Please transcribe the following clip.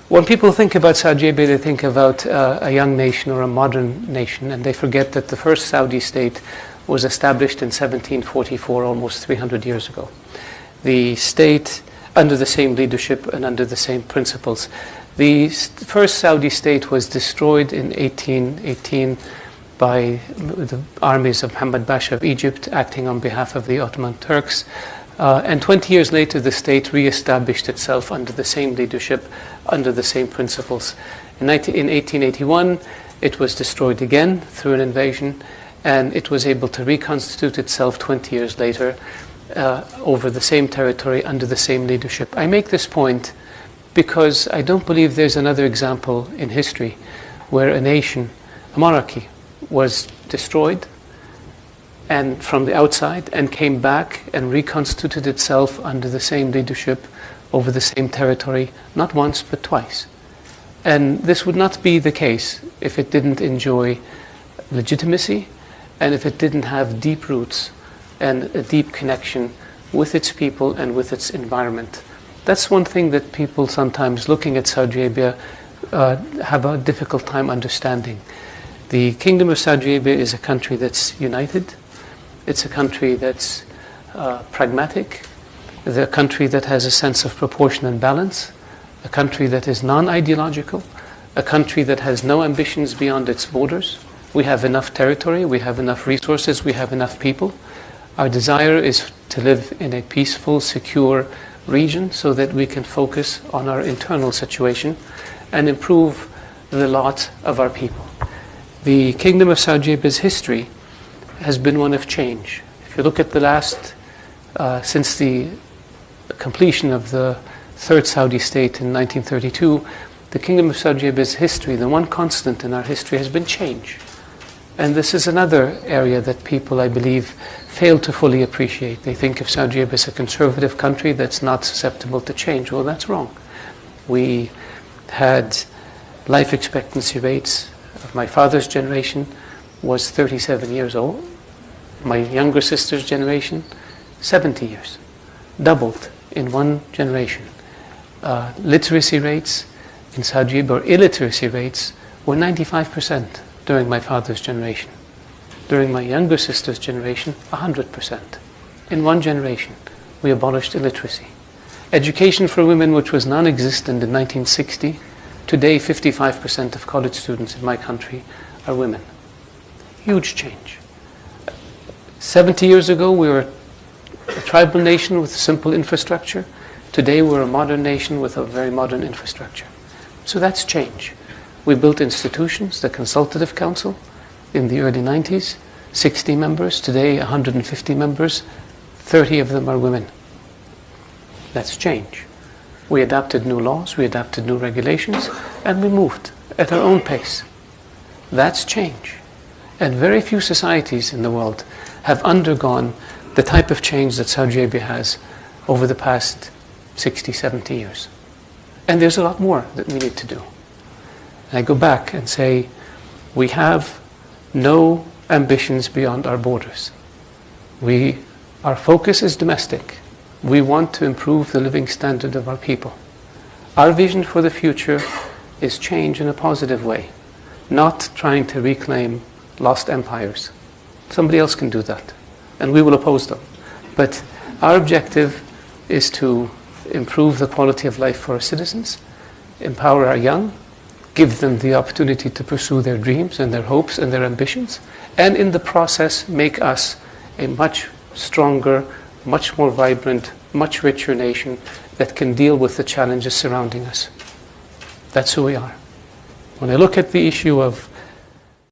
When people think about Saudi Arabia, they think about a young nation or a modern nation, and they forget that the first Saudi state was established in 1744, almost 300 years ago. The state, under the same leadership and under the same principles. The first Saudi state was destroyed in 1818 by the armies of Muhammad Pasha of Egypt, acting on behalf of the Ottoman Turks. And 20 years later, the state re-established itself under the same leadership, under the same principles. In 1881, it was destroyed again through an invasion, and it was able to reconstitute itself 20 years later over the same territory, under the same leadership. I make this point because I don't believe there's another example in history where a nation, a monarchy, was destroyed and from the outside, and came back and reconstituted itself under the same leadership over the same territory, not once but twice. And this would not be the case if it didn't enjoy legitimacy and if it didn't have deep roots and a deep connection with its people and with its environment. That's one thing that people sometimes looking at Saudi Arabia have a difficult time understanding. The Kingdom of Saudi Arabia is a country that's united. It's a country that's pragmatic, a country that has a sense of proportion and balance, a country that is non-ideological, a country that has no ambitions beyond its borders. We have enough territory, we have enough resources, we have enough people. Our desire is to live in a peaceful, secure region so that we can focus on our internal situation and improve the lot of our people. The Kingdom of Saudi Arabia's history has been one of change. If you look at the last, since the completion of the third Saudi state in 1932, the Kingdom of Saudi Arabia's history, the one constant in our history, has been change. And this is another area that people, I believe, fail to fully appreciate. They think of Saudi Arabia as a conservative country that's not susceptible to change. Well, that's wrong. We had life expectancy rates of my father's generation was 37 years old. My younger sister's generation, 70 years. Doubled in one generation. Literacy rates in Saudi Arabia, or illiteracy rates, were 95% during my father's generation. During my younger sister's generation, 100%. In one generation, we abolished illiteracy. Education for women, which was non-existent in 1960, today 55% of college students in my country are women. Huge change. 70 years ago, we were a tribal nation with simple infrastructure. Today, we're a modern nation with a very modern infrastructure. So that's change. We built institutions, the Consultative Council, in the early 90s, 60 members. Today, 150 members. 30 of them are women. That's change. We adopted new laws, we adopted new regulations, and we moved at our own pace. That's change. And very few societies in the world have undergone the type of change that Saudi Arabia has over the past 60, 70 years. And there's a lot more that we need to do. And I go back and say, we have no ambitions beyond our borders. Our focus is domestic. We want to improve the living standard of our people. Our vision for the future is change in a positive way, not trying to reclaim lost empires. Somebody else can do that, and we will oppose them. But our objective is to improve the quality of life for our citizens, empower our young, give them the opportunity to pursue their dreams and their hopes and their ambitions, and in the process make us a much stronger, much more vibrant, much richer nation that can deal with the challenges surrounding us. That's who we are. When I look at the issue of